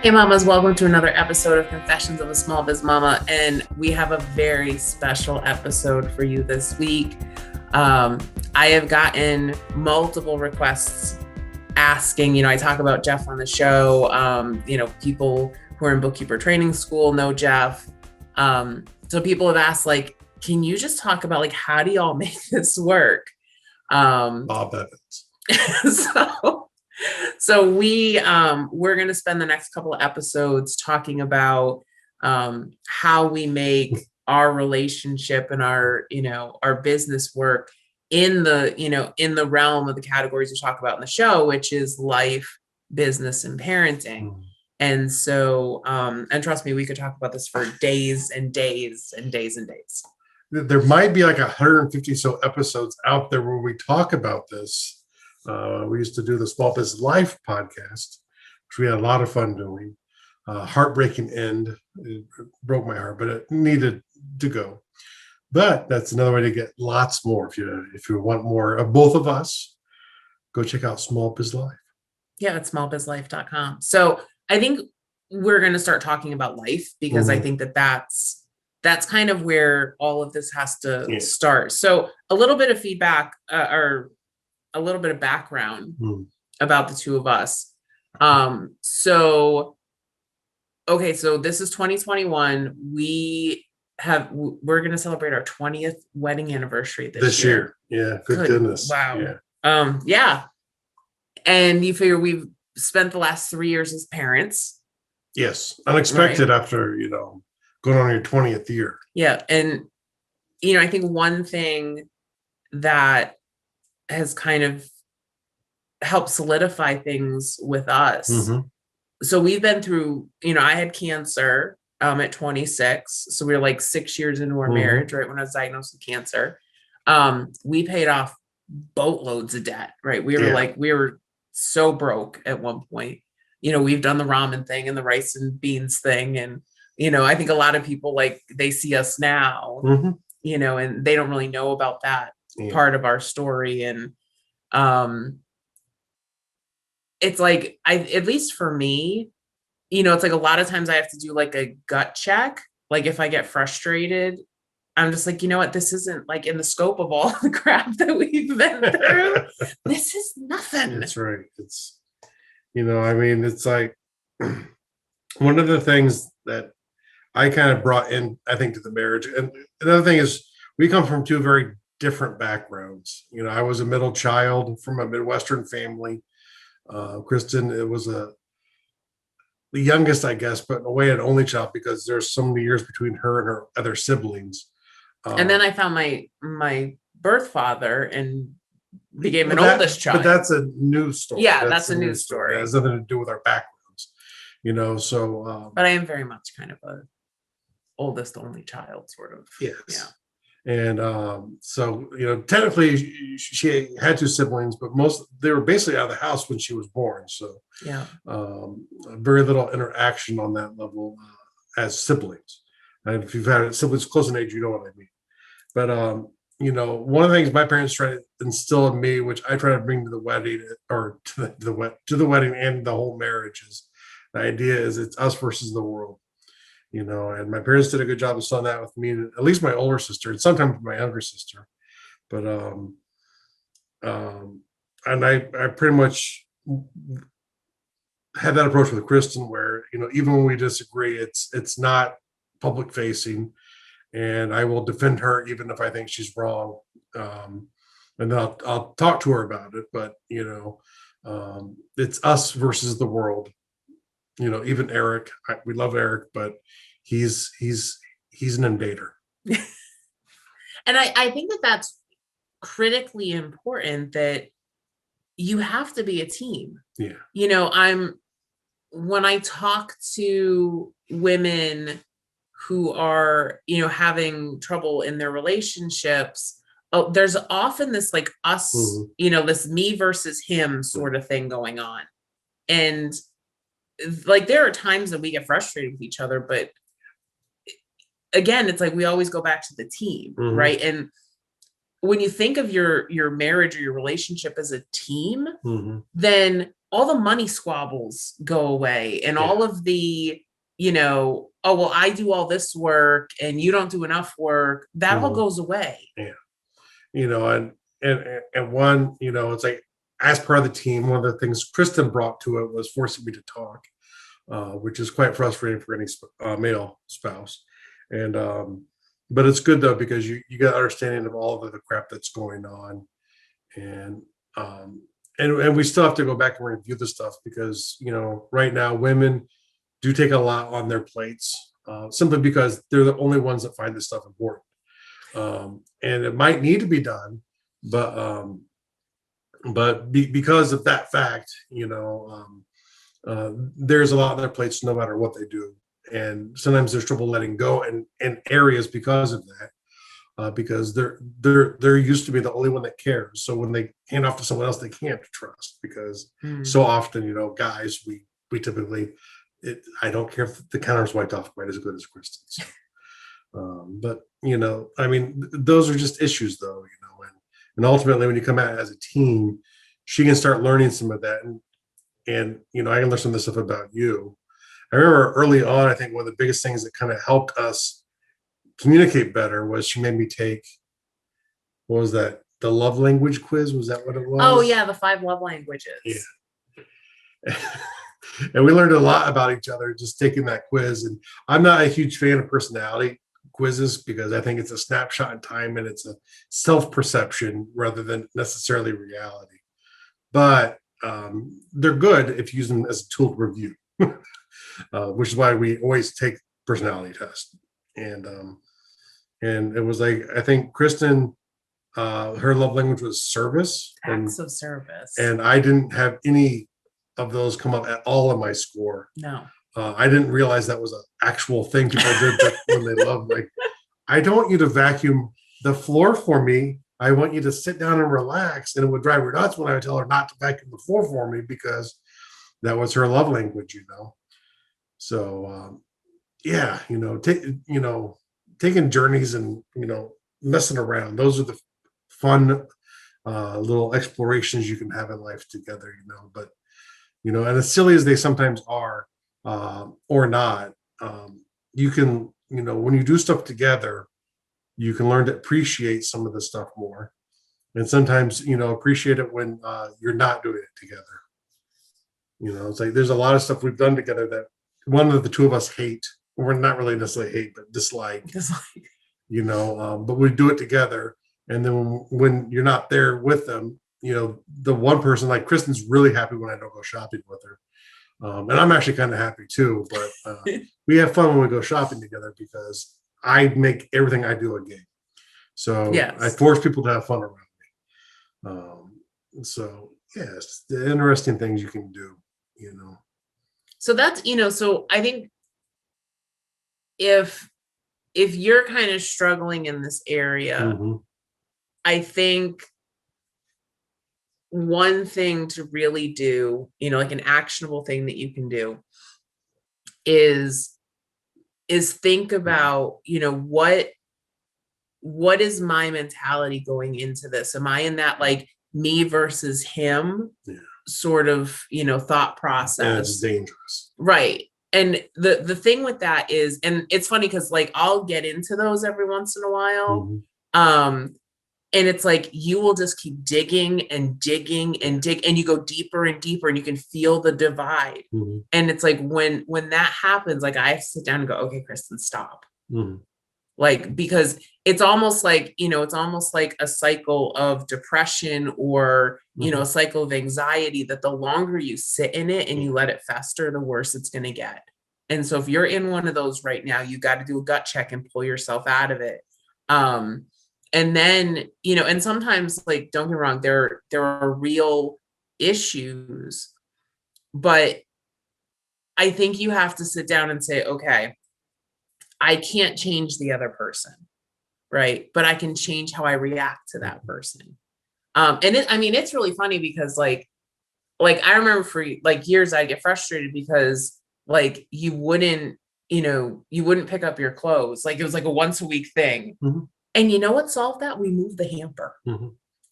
Hey mamas, welcome to another episode of Confessions of a Small Biz Mama, and we have a very special episode for you this week. I have gotten multiple requests asking, I talk about Jeff on the show, people who are in bookkeeper training school know Jeff. So people have asked, can you just talk about how do y'all make this work? Bob Evans. So we're going to spend the next couple of episodes talking about how we make our relationship and our business work in the realm of the categories we talk about in the show, which is life, business, and parenting. And so, and trust me, we could talk about this for days and days and days and days. There might be 150 so episodes out there where we talk about this. We used to do the Small Biz Life podcast, which we had a lot of fun doing. Heartbreaking end. It broke my heart, but it needed to go. But that's another way to get lots more. If you want more of both of us, go check out Small Biz Life. Yeah, it's smallbizlife.com. So I think we're going to start talking about life because I think that's kind of where all of this has to start. So a little bit of feedback or a little bit of background about the two of us. So this is 2021. We're going to celebrate our 20th wedding anniversary this year. Yeah. Good goodness. Wow. Yeah. And you figure we've spent the last 3 years as parents. Yes. Unexpected, right? After, going on your 20th year. Yeah. And, I think one thing that has kind of helped solidify things with us. So we've been through, I had cancer at 26. So we were 6 years into our marriage, right? When I was diagnosed with cancer. We paid off boatloads of debt, right? We were so broke at one point. We've done the ramen thing and the rice and beans thing. And, I think a lot of people they see us now, and they don't really know about that part of our story. And it's at least for me, it's a lot of times I have to do a gut check. If I get frustrated, I'm just what, this isn't in the scope of all the crap that we've been through. This is nothing. That's right. It's, it's one of the things that I kind of brought in, I think, to the marriage. And another thing is we come from two very different backgrounds. I was a middle child from a Midwestern family. Kristen, it was the youngest, I guess, but in a way an only child because there's so many years between her and her other siblings. And then I found my birth father and became an oldest child. But that's a new story. Yeah, that's a new story. It has nothing to do with our backgrounds, so. But I am very much kind of a oldest only child, sort of. Yes. Yeah. And so, technically she had two siblings, but they were basically out of the house when she was born. So yeah, very little interaction on that level as siblings. And if you've had siblings close in age, you know what I mean. But, one of the things my parents try to instill in me, which I try to bring to the wedding or to the wedding and the whole marriage, is the idea is it's us versus the world. And my parents did a good job of selling that with me, and at least my older sister, and sometimes my younger sister. But and I pretty much had that approach with Kristen, where even when we disagree, it's not public facing, and I will defend her even if I think she's wrong, and then I'll talk to her about it. But it's us versus the world. Even Eric, we love Eric, but he's an invader. And I think that's critically important, that you have to be a team. Yeah. When I talk to women who are, having trouble in their relationships, there's often this us, this me versus him sort of thing going on. And there are times that we get frustrated with each other, but again, it's we always go back to the team, right? And when you think of your marriage or your relationship as a team, then all the money squabbles go away, and all of the, oh, well, I do all this work and you don't do enough work. That all goes away. Yeah. And one, it's like, as part of the team, one of the things Kristen brought to it was forcing me to talk, which is quite frustrating for any male spouse. And but it's good though, because you got understanding of all of the crap that's going on, and and we still have to go back and review the stuff, because right now women do take a lot on their plates, simply because they're the only ones that find this stuff important, and it might need to be done, but because of that fact, there's a lot on their plates no matter what they do, and sometimes there's trouble letting go in areas because of that, because they're used to be the only one that cares. So when they hand off to someone else, they can't trust, because so often, guys, we typically, I don't care if the counter's wiped off quite as good as Kristen's. But I mean, those are just issues, though, and ultimately, when you come out as a team, she can start learning some of that, and I can learn some of this stuff about you. I remember early on, I think one of the biggest things that kind of helped us communicate better was she made me take, what was that? The love language quiz? Was that what it was? Oh yeah, the 5 love languages. Yeah. And we learned a lot about each other just taking that quiz. And I'm not a huge fan of personality quizzes, because I think it's a snapshot in time and it's a self-perception rather than necessarily reality. But they're good if you use them as a tool to review, which is why we always take personality tests. And it was like, I think Kristen, her love language was service, acts of service, and I didn't have any of those come up at all in my score. No. I didn't realize that was an actual thing people did when they love. Like, I don't want you to vacuum the floor for me. I want you to sit down and relax. And it would drive her nuts when I would tell her not to vacuum the floor for me, because that was her love language, So, yeah, taking journeys and, messing around. Those are the fun little explorations you can have in life together, but, and as silly as they sometimes are, or not, you can, when you do stuff together, you can learn to appreciate some of the stuff more. And sometimes, appreciate it when you're not doing it together. It's like, there's a lot of stuff we've done together that one of the two of us hate, or not really necessarily hate, but dislike, but we do it together. And then when you're not there with them, the one person, like Kristen's really happy when I don't go shopping with her. And I'm actually kind of happy too, but we have fun when we go shopping together, because I make everything I do a game. So yes. I force people to have fun around me. So yes, the interesting things you can do, So that's, so I think if you're kind of struggling in this area, I think one thing to really do, like an actionable thing that you can do is think about, what is my mentality going into this? Am I in that like me versus him sort of, thought process? It's dangerous. Right. And the thing with that is, and it's funny because like I'll get into those every once in a while. And it's like you will just keep digging and digging and and you go deeper and deeper, and you can feel the divide. And it's like when that happens, like I sit down and go, okay, Kristen, stop. Like, because it's almost like, it's almost like a cycle of depression or, a cycle of anxiety, that the longer you sit in it and you let it fester, the worse it's going to get. And so if you're in one of those right now, you got to do a gut check and pull yourself out of it. And then, and sometimes, like, don't get me wrong, there are real issues, but I think you have to sit down and say, okay, I can't change the other person, right? But I can change how I react to that person. And it's really funny because like I remember for like years I'd get frustrated because like you wouldn't pick up your clothes. Like it was like a once a week thing. And you know what solved that? We moved the hamper.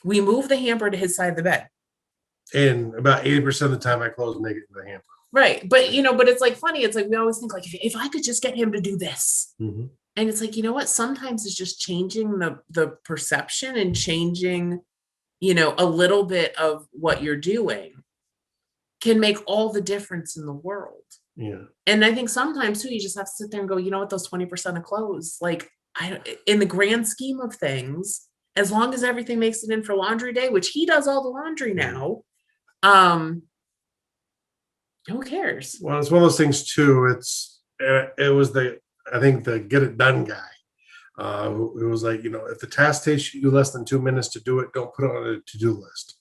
We moved the hamper to his side of the bed. And about 80% of the time I close and make it in the hamper. Right. But, but it's like funny. It's like, we always think like, if I could just get him to do this. Mm-hmm. And it's like, you know what? Sometimes it's just changing the perception and changing, a little bit of what you're doing can make all the difference in the world. Yeah. And I think sometimes too, you just have to sit there and go, you know what, those 20% of clothes, like in the grand scheme of things, as long as everything makes it in for laundry day, which he does all the laundry now, who cares? Well, it's one of those things too. It was I think the get it done guy. It was like, if the task takes you less than 2 minutes to do it, don't put it on a to-do list.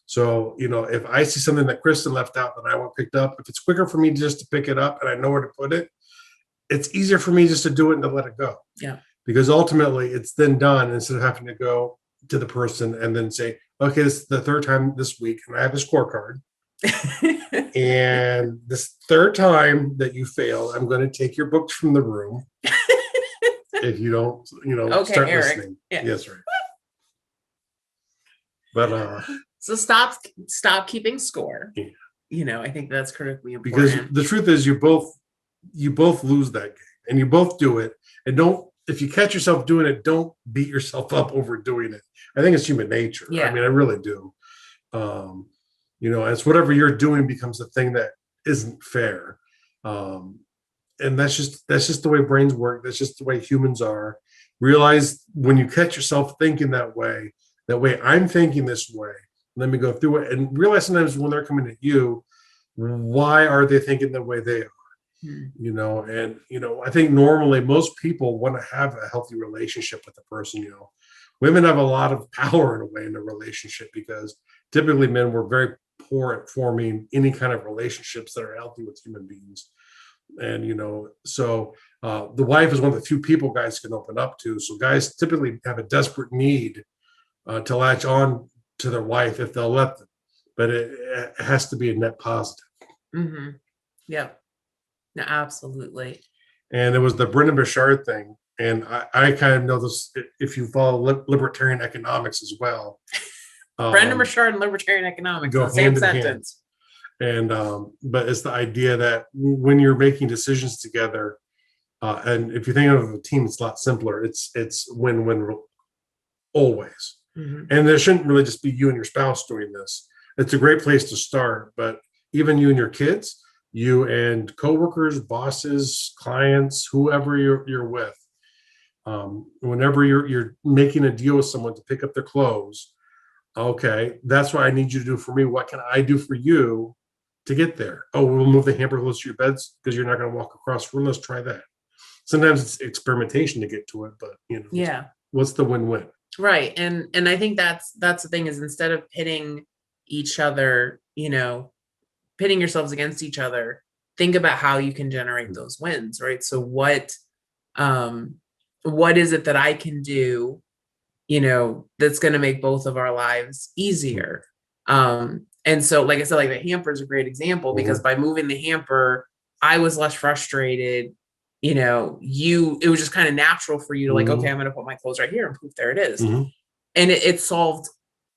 So, if I see something that Kristen left out that I want picked up, if it's quicker for me just to pick it up and I know where to put it, it's easier for me just to do it and to let it go. Yeah. Because ultimately it's then done instead of having to go to the person and then say, okay, this is the third time this week and I have a scorecard. And this third time that you failed, I'm going to take your books from the room. If you don't, okay, start Eric. listening. Yeah. Yes, right. But so stop keeping score. Yeah. I think that's critically important. Because the truth is you both lose that game and you both do it. And if you catch yourself doing it, don't beat yourself up over doing it. I think it's human nature. Yeah. I mean, I really do. It's whatever you're doing becomes the thing that isn't fair. And that's just the way brains work. That's just the way humans are. Realize when you catch yourself thinking that way I'm thinking this way. Let me go through it and realize sometimes when they're coming at you, why are they thinking the way they are? I think normally most people want to have a healthy relationship with the person. Women have a lot of power in a way in a relationship because typically men were very poor at forming any kind of relationships that are healthy with human beings. And, so the wife is one of the few people guys can open up to. So guys typically have a desperate need to latch on to their wife if they'll let them, but it has to be a net positive. Mm-hmm. Yeah, no, absolutely. And it was the Brendan Burchard thing. And I kind of know this if you follow libertarian economics as well. Brendan Burchard and libertarian economics go in the same sentence. And but it's the idea that when you're making decisions together, and if you think of a team, it's a lot simpler. It's win-win always. Mm-hmm. And there shouldn't really just be you and your spouse doing this. It's a great place to start, but even you and your kids, you and coworkers, bosses, clients, whoever you're with, whenever you're making a deal with someone to pick up their clothes, okay, that's what I need you to do for me. What can I do for you to get there? Oh, we'll move the hamper close to your beds because you're not going to walk across the room. Let's try that. Sometimes it's experimentation to get to it, but yeah, what's the win-win? Right. And I think that's the thing is instead of pitting each other, pitting yourselves against each other, think about how you can generate those wins, right? So what is it that I can do, that's going to make both of our lives easier? And so, like I said, like the hamper is a great example because by moving the hamper, I was less frustrated. It was just kind of natural for you to like, okay, I'm going to put my clothes right here and poof, there it is. And it solved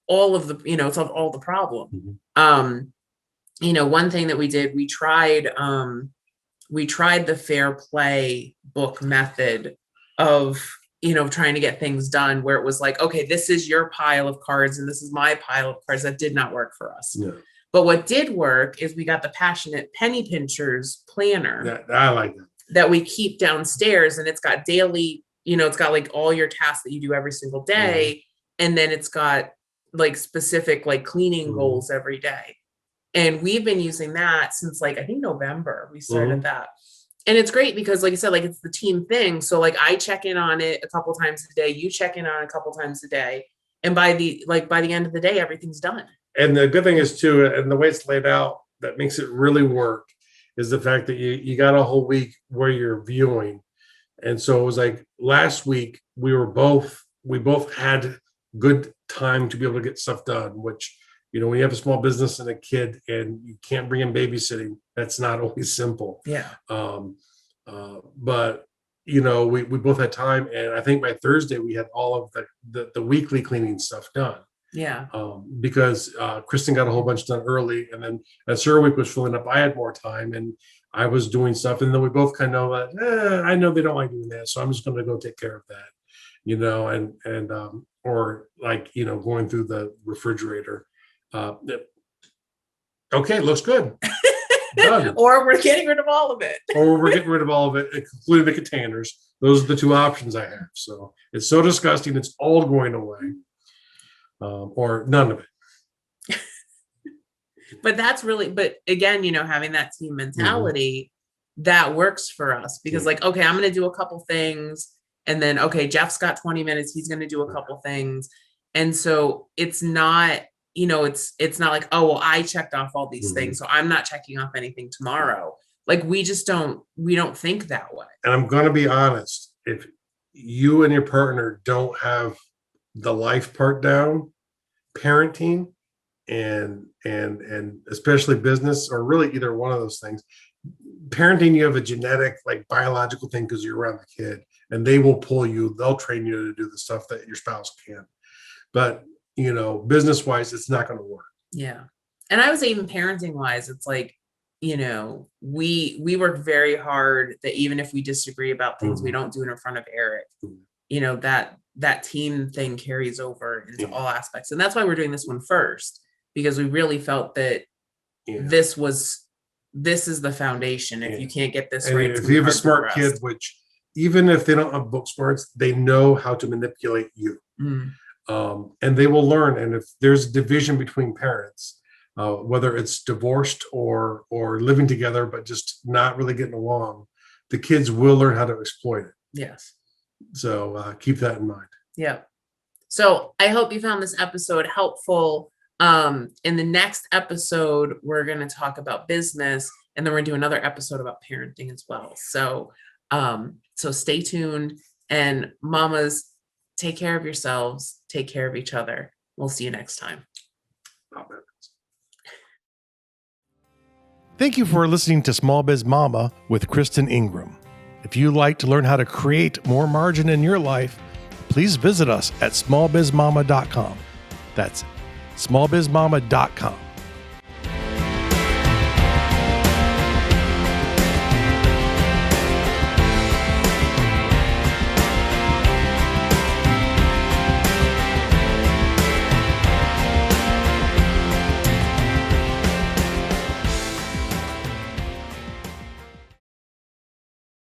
all of the, it solved all the problem. One thing that we did, we tried the fair play book method of, trying to get things done where it was like, okay, this is your pile of cards and this is my pile of cards. That did not work for us. Yeah. But what did work is we got the Passionate Penny Pinchers planner. Yeah, I like that we keep downstairs, and it's got daily, it's got like all your tasks that you do every single day. And then it's got like specific like cleaning goals every day. And we've been using that since like, I think November we started that. And it's great because like I said, like it's the team thing. So like I check in on it a couple times a day, you check in on it a couple times a day. And by the end of the day, everything's done. And the good thing is too, and the way it's laid out that makes it really work is the fact that you got a whole week where you're viewing. And so it was like last week we both had good time to be able to get stuff done, which, when you have a small business and a kid and you can't bring in babysitting, that's not always simple. Yeah. But we both had time. And I think by Thursday we had all of the weekly cleaning stuff done. Yeah. Because Kristen got a whole bunch done early, and then as her week was filling up, I had more time and I was doing stuff, and then we both kind of I know they don't like doing that, so I'm just going to go take care of that, and or like going through the refrigerator. Okay, looks good. Done. Or we're getting rid of all of it. Or we're getting rid of all of it, including the containers. Those are the two options I have. So it's so disgusting, it's all going away, or none of it. But that's really, but again, having that team mentality, that works for us because okay, I'm going to do a couple things, and then, okay, Jeff's got 20 minutes. He's going to do a couple things. And so it's not, it's not like, oh, well, I checked off all these things, so I'm not checking off anything tomorrow. Like we don't think that way. And I'm going to be honest, if you and your partner don't have the life part down, parenting and especially business, or really either one of those things, parenting, you have a genetic, like biological thing because you're around the kid, and they'll train you to do the stuff that your spouse can't. But business wise, it's not going to work. Yeah. And I would say even parenting wise, it's like, we work very hard that even if we disagree about things, we don't do it in front of Eric. That team thing carries over into all aspects. And that's why we're doing this one first, because we really felt that this is the foundation. If you can't get this right, if you have a smart kid, which even if they don't have book smarts, they know how to manipulate you. And they will learn. And if there's a division between parents, whether it's divorced or living together, but just not really getting along, the kids will learn how to exploit it. Yes. So keep that in mind. Yeah. So I hope you found this episode helpful. In the next episode, we're going to talk about business, and then we're going to do another episode about parenting as well. So, so stay tuned, and mamas, take care of yourselves, take care of each other. We'll see you next time. Thank you for listening to Small Biz Mama with Kristen Ingram. If you'd like to learn how to create more margin in your life, please visit us at smallbizmama.com. That's smallbizmama.com.